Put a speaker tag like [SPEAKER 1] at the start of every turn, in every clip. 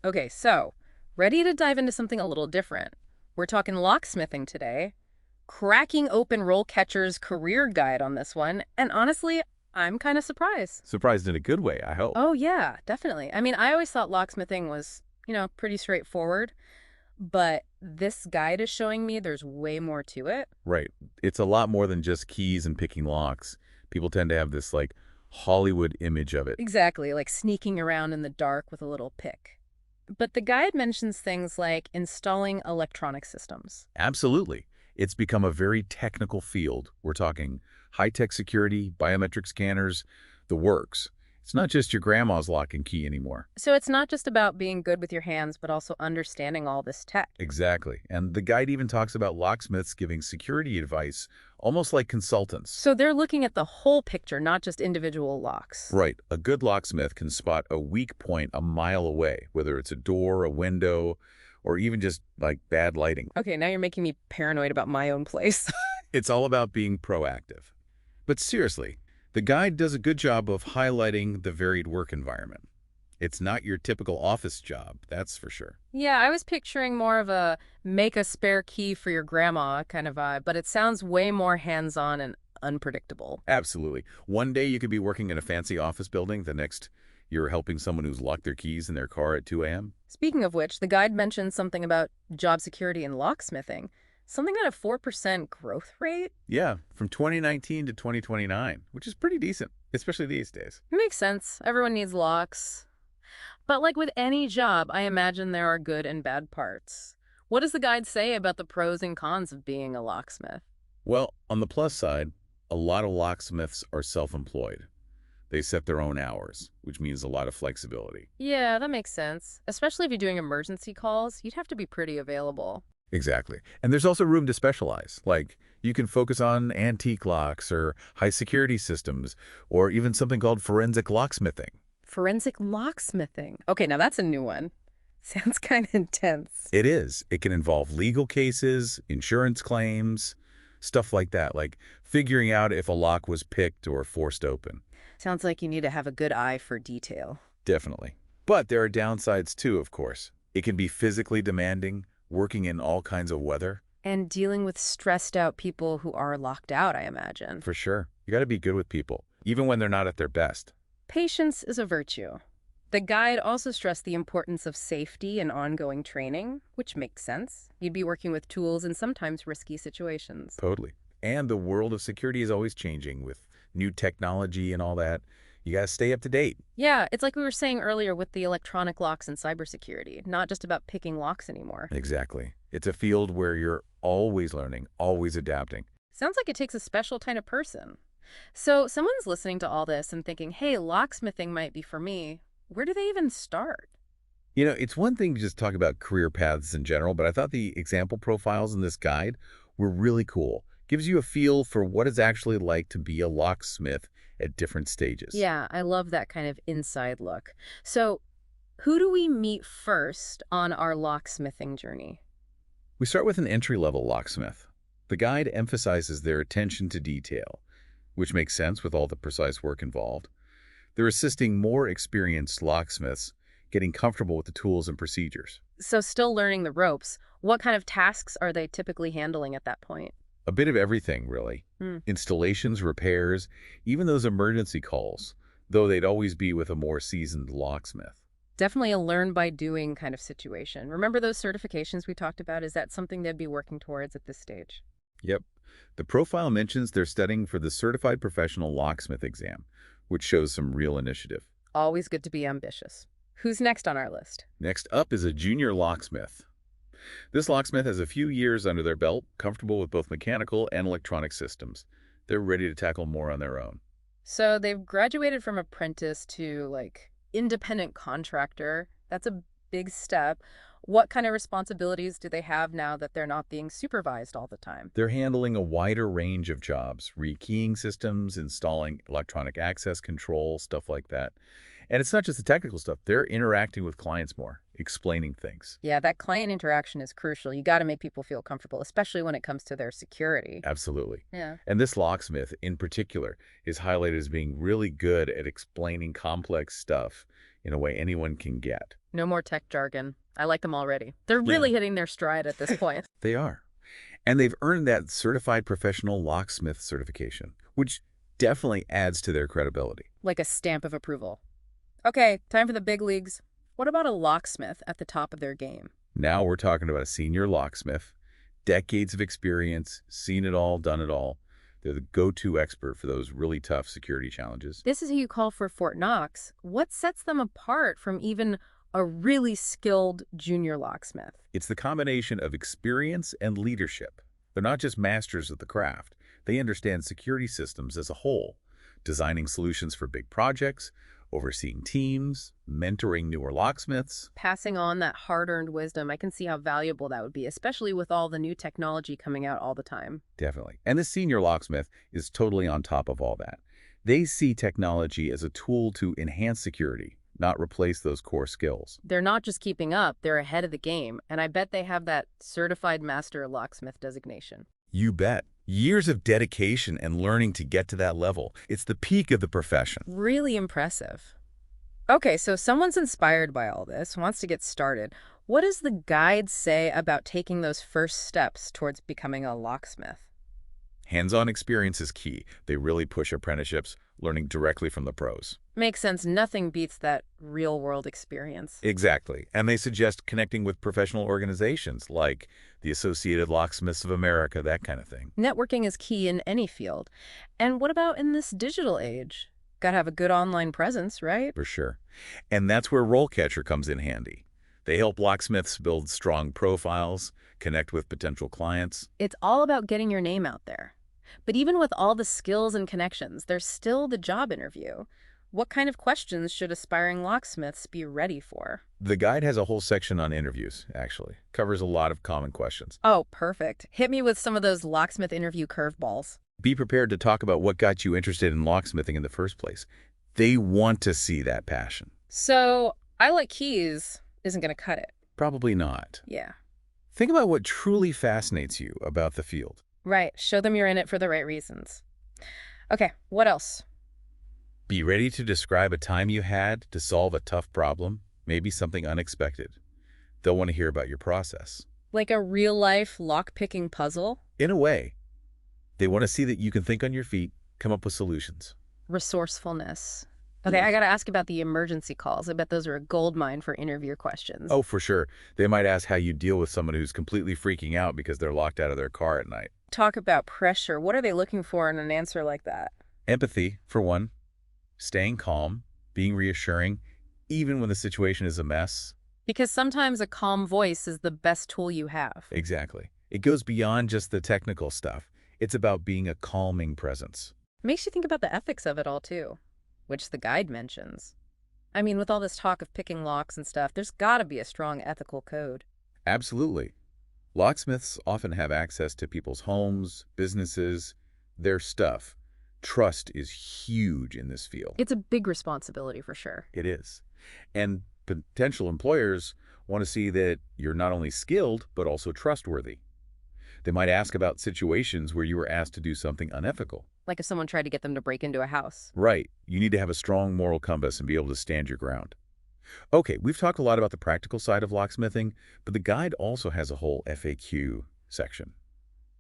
[SPEAKER 1] Okay, so ready to dive into something a little different. We're talking locksmithing today, cracking open RoleCatcher's career guide on this one, and honestly, I'm kind of surprised.
[SPEAKER 2] Surprised in a good way, I hope.
[SPEAKER 1] Oh, yeah, definitely. I mean, I always thought locksmithing was, pretty straightforward, but this guide is showing me there's way more to it.
[SPEAKER 2] Right. It's a lot more than just keys and picking locks. People tend to have this, like, Hollywood image of it.
[SPEAKER 1] Exactly, like sneaking around in the dark with a little pick. But the guide mentions things like installing electronic systems.
[SPEAKER 2] Absolutely. It's become a very technical field. We're talking high-tech security, biometric scanners, the works. It's not just your grandma's lock and key anymore.
[SPEAKER 1] So it's not just about being good with your hands, but also understanding all this tech.
[SPEAKER 2] Exactly. And the guide even talks about locksmiths giving security advice, almost like consultants.
[SPEAKER 1] So they're looking at the whole picture, not just individual locks.
[SPEAKER 2] Right. A good locksmith can spot a weak point a mile away, whether it's a door, a window, or even just, like, bad lighting.
[SPEAKER 1] Okay, now you're making me paranoid about my own place.
[SPEAKER 2] It's all about being proactive. But seriously, the guide does a good job of highlighting the varied work environment. It's not your typical office job, that's for sure.
[SPEAKER 1] Yeah, I was picturing more of a make a spare key for your grandma kind of vibe, but it sounds way more hands-on and unpredictable.
[SPEAKER 2] Absolutely. One day you could be working in a fancy office building, the next you're helping someone who's locked their keys in their car at 2 a.m.
[SPEAKER 1] Speaking of which, the guide mentions something about job security and locksmithing. Something at a 4% growth rate?
[SPEAKER 2] Yeah, from 2019 to 2029, which is pretty decent, especially these days.
[SPEAKER 1] Makes sense. Everyone needs locks. But like with any job, I imagine there are good and bad parts. What does the guide say about the pros and cons of being a locksmith?
[SPEAKER 2] Well, on the plus side, a lot of locksmiths are self-employed. They set their own hours, which means a lot of flexibility.
[SPEAKER 1] Yeah, that makes sense. Especially if you're doing emergency calls, you'd have to be pretty available.
[SPEAKER 2] Exactly. And there's also room to specialize. Like, you can focus on antique locks or high security systems, or even something called forensic locksmithing.
[SPEAKER 1] Forensic locksmithing. Okay, now that's a new one. Sounds kind of intense.
[SPEAKER 2] It is. It can involve legal cases, insurance claims, stuff like that, like figuring out if a lock was picked or forced open.
[SPEAKER 1] Sounds like you need to have a good eye for detail.
[SPEAKER 2] Definitely. But there are downsides too, of course. It can be physically demanding, working in all kinds of weather.
[SPEAKER 1] And dealing with stressed out people who are locked out, I imagine.
[SPEAKER 2] For sure. You got to be good with people, even when they're not at their best.
[SPEAKER 1] Patience is a virtue. The guide also stressed the importance of safety and ongoing training, which makes sense. You'd be working with tools in sometimes risky situations.
[SPEAKER 2] Totally. And the world of security is always changing with new technology and all that. You got to stay up to date.
[SPEAKER 1] Yeah, it's like we were saying earlier with the electronic locks and cybersecurity, not just about picking locks anymore.
[SPEAKER 2] Exactly. It's a field where you're always learning, always adapting.
[SPEAKER 1] Sounds like it takes a special kind of person. So someone's listening to all this and thinking, hey, locksmithing might be for me. Where do they even start?
[SPEAKER 2] You know, it's one thing to just talk about career paths in general, but I thought the example profiles in this guide were really cool. Gives you a feel for what it's actually like to be a locksmith at different stages.
[SPEAKER 1] Yeah, I love that kind of inside look. So who do we meet first on our locksmithing journey?
[SPEAKER 2] We start with an entry-level locksmith. The guide emphasizes their attention to detail, which makes sense with all the precise work involved. They're assisting more experienced locksmiths getting comfortable with the tools and procedures.
[SPEAKER 1] So still learning the ropes. What kind of tasks are they typically handling at that point?
[SPEAKER 2] A bit of everything, really.
[SPEAKER 1] Hmm.
[SPEAKER 2] Installations, repairs, even those emergency calls, though they'd always be with a more seasoned locksmith.
[SPEAKER 1] Definitely a learn by doing kind of situation. Remember those certifications we talked about? Is that something they'd be working towards at this stage?
[SPEAKER 2] Yep. The profile mentions they're studying for the Certified Professional Locksmith exam, which shows some real initiative.
[SPEAKER 1] Always good to be ambitious. Who's next on our list?
[SPEAKER 2] Next up is a junior locksmith. This locksmith has a few years under their belt, comfortable with both mechanical and electronic systems. They're ready to tackle more on their own.
[SPEAKER 1] So they've graduated from apprentice to like independent contractor. That's a big step. What kind of responsibilities do they have now that they're not being supervised all the time?
[SPEAKER 2] They're handling a wider range of jobs, rekeying systems, installing electronic access control, stuff like that. And it's not just the technical stuff. They're interacting with clients more, explaining things.
[SPEAKER 1] Yeah, that client interaction is crucial. You got to make people feel comfortable, especially when it comes to their security.
[SPEAKER 2] Absolutely.
[SPEAKER 1] Yeah.
[SPEAKER 2] And this locksmith, in particular, is highlighted as being really good at explaining complex stuff in a way anyone can get.
[SPEAKER 1] No more tech jargon. I like them already. They're
[SPEAKER 2] Yeah.
[SPEAKER 1] really hitting their stride at this point.
[SPEAKER 2] They are. And they've earned that Certified Professional Locksmith certification, which definitely adds to their credibility.
[SPEAKER 1] Like a stamp of approval. Okay, time for the big leagues. What about a locksmith at the top of their game?
[SPEAKER 2] Now we're talking about a senior locksmith, decades of experience, seen it all, done it all. They're the go-to expert for those really tough security challenges.
[SPEAKER 1] This is who you call for Fort Knox. What sets them apart from even a really skilled junior locksmith?
[SPEAKER 2] It's the combination of experience and leadership. They're not just masters of the craft. They understand security systems as a whole, designing solutions for big projects, overseeing teams, mentoring newer locksmiths.
[SPEAKER 1] Passing on that hard-earned wisdom, I can see how valuable that would be, especially with all the new technology coming out all the time.
[SPEAKER 2] Definitely. And the senior locksmith is totally on top of all that. They see technology as a tool to enhance security, not replace those core skills.
[SPEAKER 1] They're not just keeping up, they're ahead of the game, and I bet they have that certified master locksmith designation.
[SPEAKER 2] You bet. Years of dedication and learning to get to that level. It's the peak of the profession.
[SPEAKER 1] Really impressive. Okay, so someone's inspired by all this, wants to get started. What does the guide say about taking those first steps towards becoming a locksmith?
[SPEAKER 2] Hands-on experience is key. They really push apprenticeships, learning directly from the pros.
[SPEAKER 1] Makes sense. Nothing beats that real-world experience.
[SPEAKER 2] Exactly. And they suggest connecting with professional organizations like the Associated Locksmiths of America, that kind of thing.
[SPEAKER 1] Networking is key in any field. And what about in this digital age? Gotta have a good online presence, right?
[SPEAKER 2] For sure. And that's where RoleCatcher comes in handy. They help locksmiths build strong profiles, connect with potential clients.
[SPEAKER 1] It's all about getting your name out there. But even with all the skills and connections, there's still the job interview. What kind of questions should aspiring locksmiths be ready for?
[SPEAKER 2] The guide has a whole section on interviews, actually. Covers a lot of common questions.
[SPEAKER 1] Oh, perfect. Hit me with some of those locksmith interview curveballs.
[SPEAKER 2] Be prepared to talk about what got you interested in locksmithing in the first place. They want to see that passion.
[SPEAKER 1] So, I like keys isn't going to cut it.
[SPEAKER 2] Probably not.
[SPEAKER 1] Yeah.
[SPEAKER 2] Think about what truly fascinates you about the field.
[SPEAKER 1] Right. Show them you're in it for the right reasons. Okay, what else?
[SPEAKER 2] Be ready to describe a time you had to solve a tough problem, maybe something unexpected. They'll want to hear about your process.
[SPEAKER 1] Like a real-life lock-picking puzzle?
[SPEAKER 2] In a way, they want to see that you can think on your feet, come up with solutions.
[SPEAKER 1] Resourcefulness. Okay, I gotta ask about the emergency calls. I bet those are a goldmine for interview questions.
[SPEAKER 2] Oh, for sure. They might ask how you deal with someone who's completely freaking out because they're locked out of their car at night.
[SPEAKER 1] Talk about pressure. What are they looking for in an answer like that?
[SPEAKER 2] Empathy, for one. Staying calm, being reassuring, even when the situation is a mess.
[SPEAKER 1] Because sometimes a calm voice is the best tool you have.
[SPEAKER 2] Exactly. It goes beyond just the technical stuff. It's about being a calming presence.
[SPEAKER 1] Makes you think about the ethics of it all, too, which the guide mentions. I mean, with all this talk of picking locks and stuff, there's gotta be a strong ethical code.
[SPEAKER 2] Absolutely. Locksmiths often have access to people's homes, businesses, their stuff. Trust is huge in this field.
[SPEAKER 1] It's a big responsibility for sure.
[SPEAKER 2] It is. And potential employers want to see that you're not only skilled, but also trustworthy. They might ask about situations where you were asked to do something unethical.
[SPEAKER 1] Like if someone tried to get them to break into a house.
[SPEAKER 2] Right. You need to have a strong moral compass and be able to stand your ground. Okay, we've talked a lot about the practical side of locksmithing, but the guide also has a whole FAQ section.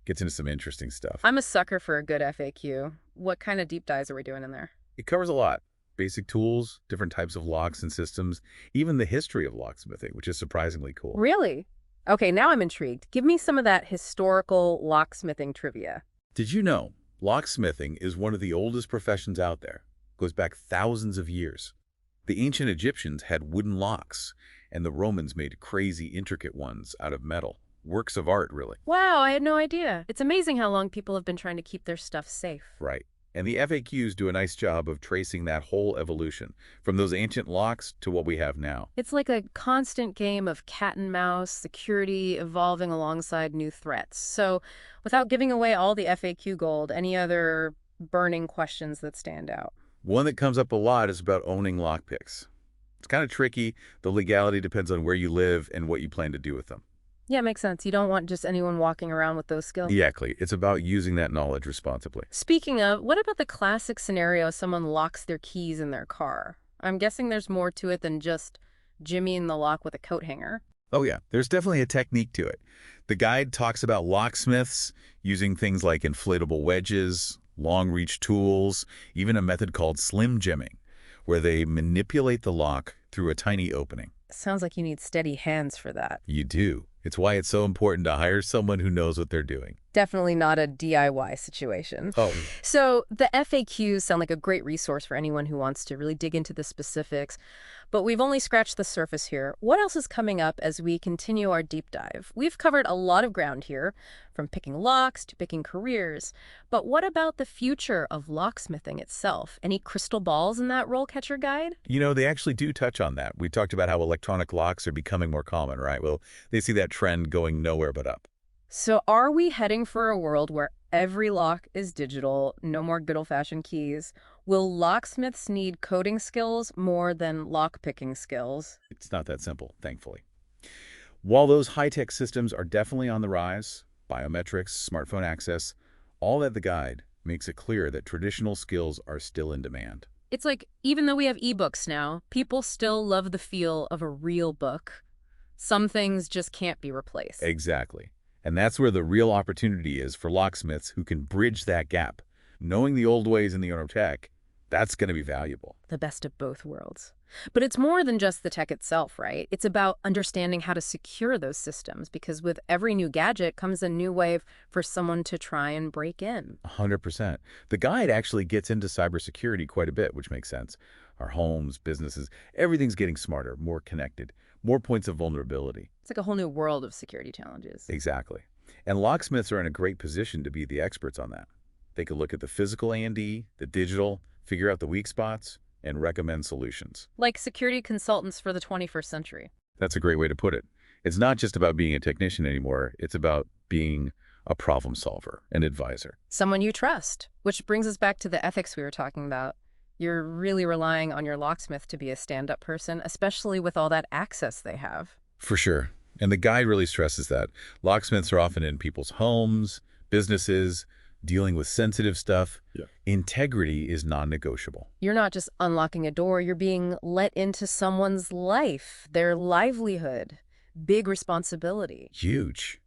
[SPEAKER 2] Gets into some interesting stuff.
[SPEAKER 1] I'm a sucker for a good FAQ. What kind of deep dives are we doing in there?
[SPEAKER 2] It covers a lot. Basic tools, different types of locks and systems, even the history of locksmithing, which is surprisingly cool.
[SPEAKER 1] Really? Okay, now I'm intrigued. Give me some of that historical locksmithing trivia.
[SPEAKER 2] Did you know locksmithing is one of the oldest professions out there? It goes back thousands of years. The ancient Egyptians had wooden locks, and the Romans made crazy, intricate ones out of metal. Works of art, really.
[SPEAKER 1] Wow, I had no idea. It's amazing how long people have been trying to keep their stuff safe.
[SPEAKER 2] Right. And the FAQs do a nice job of tracing that whole evolution, from those ancient locks to what we have now.
[SPEAKER 1] It's like a constant game of cat and mouse, security evolving alongside new threats. So, without giving away all the FAQ gold, any other burning questions that stand out?
[SPEAKER 2] One that comes up a lot is about owning lockpicks. It's kind of tricky. The legality depends on where you live and what you plan to do with them.
[SPEAKER 1] Yeah, makes sense. You don't want just anyone walking around with those skills.
[SPEAKER 2] Exactly. It's about using that knowledge responsibly.
[SPEAKER 1] Speaking of, what about the classic scenario someone locks their keys in their car? I'm guessing there's more to it than just jimmying the lock with a coat hanger.
[SPEAKER 2] Oh yeah, there's definitely a technique to it. The guide talks about locksmiths using things like inflatable wedges, long-reach tools, even a method called slim jimming, where they manipulate the lock through a tiny opening.
[SPEAKER 1] Sounds like you need steady hands for that.
[SPEAKER 2] You do. It's why it's so important to hire someone who knows what they're doing.
[SPEAKER 1] Definitely not a DIY situation.
[SPEAKER 2] Oh,
[SPEAKER 1] So the FAQs sound like a great resource for anyone who wants to really dig into the specifics, but we've only scratched the surface here. What else is coming up as we continue our deep dive? We've covered a lot of ground here, from picking locks to picking careers, but what about the future of locksmithing itself? Any crystal balls in that RoleCatcher guide?
[SPEAKER 2] they actually do touch on that. We talked about how electronic locks are becoming more common, right? Well, they see that trend going nowhere but up.
[SPEAKER 1] So are we heading for a world where every lock is digital, no more good old-fashioned keys? Will locksmiths need coding skills more than lock-picking skills?
[SPEAKER 2] It's not that simple, thankfully. While those high-tech systems are definitely on the rise, biometrics, smartphone access, all that the guide makes it clear that traditional skills are still in demand.
[SPEAKER 1] It's like, even though we have ebooks now, people still love the feel of a real book. Some things just can't be replaced.
[SPEAKER 2] Exactly. And that's where the real opportunity is for locksmiths who can bridge that gap. Knowing the old ways in the owner tech, that's going to be valuable.
[SPEAKER 1] The best of both worlds. But it's more than just the tech itself, right? It's about understanding how to secure those systems, because with every new gadget comes a new way for someone to try and break in.
[SPEAKER 2] 100%. The guide actually gets into cybersecurity quite a bit, which makes sense. Our homes, businesses, everything's getting smarter, more connected, more points of vulnerability.
[SPEAKER 1] It's like a whole new world of security challenges.
[SPEAKER 2] Exactly. And locksmiths are in a great position to be the experts on that. They can look at the physical A&D, the digital, figure out the weak spots, and recommend solutions.
[SPEAKER 1] Like security consultants for the 21st century.
[SPEAKER 2] That's a great way to put it. It's not just about being a technician anymore. It's about being a problem solver, an advisor.
[SPEAKER 1] Someone you trust, which brings us back to the ethics we were talking about. You're really relying on your locksmith to be a stand-up person, especially with all that access they have.
[SPEAKER 2] For sure. And the guide really stresses that. Locksmiths are often in people's homes, businesses, dealing with sensitive stuff. Yeah. Integrity is non-negotiable.
[SPEAKER 1] You're not just unlocking a door, you're being let into someone's life, their livelihood. Big responsibility.
[SPEAKER 2] Huge.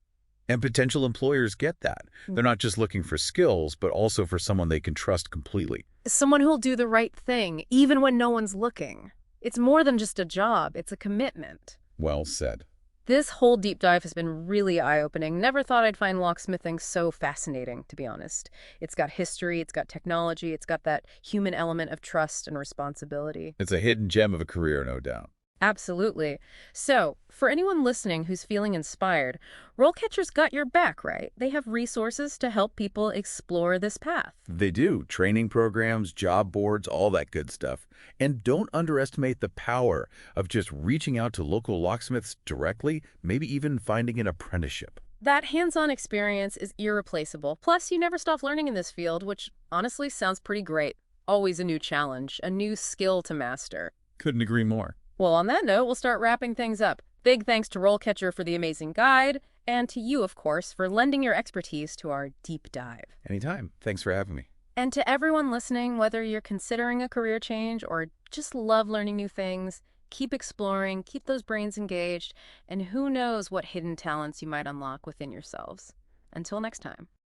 [SPEAKER 2] And potential employers get that. They're not just looking for skills, but also for someone they can trust completely.
[SPEAKER 1] Someone who'll do the right thing, even when no one's looking. It's more than just a job, it's a commitment.
[SPEAKER 2] Well said.
[SPEAKER 1] This whole deep dive has been really eye-opening. Never thought I'd find locksmithing so fascinating, to be honest. It's got history, it's got technology, it's got that human element of trust and responsibility.
[SPEAKER 2] It's a hidden gem of a career, no doubt.
[SPEAKER 1] Absolutely. So, for anyone listening who's feeling inspired, RoleCatcher's got your back, right? They have resources to help people explore this path.
[SPEAKER 2] They do. Training programs, job boards, all that good stuff. And don't underestimate the power of just reaching out to local locksmiths directly, maybe even finding an apprenticeship.
[SPEAKER 1] That hands-on experience is irreplaceable. Plus, you never stop learning in this field, which honestly sounds pretty great. Always a new challenge, a new skill to master.
[SPEAKER 2] Couldn't agree more.
[SPEAKER 1] Well, on that note, we'll start wrapping things up. Big thanks to RoleCatcher for the amazing guide, and to you, of course, for lending your expertise to our deep dive.
[SPEAKER 2] Anytime. Thanks for having me.
[SPEAKER 1] And to everyone listening, whether you're considering a career change or just love learning new things, keep exploring, keep those brains engaged, and who knows what hidden talents you might unlock within yourselves. Until next time.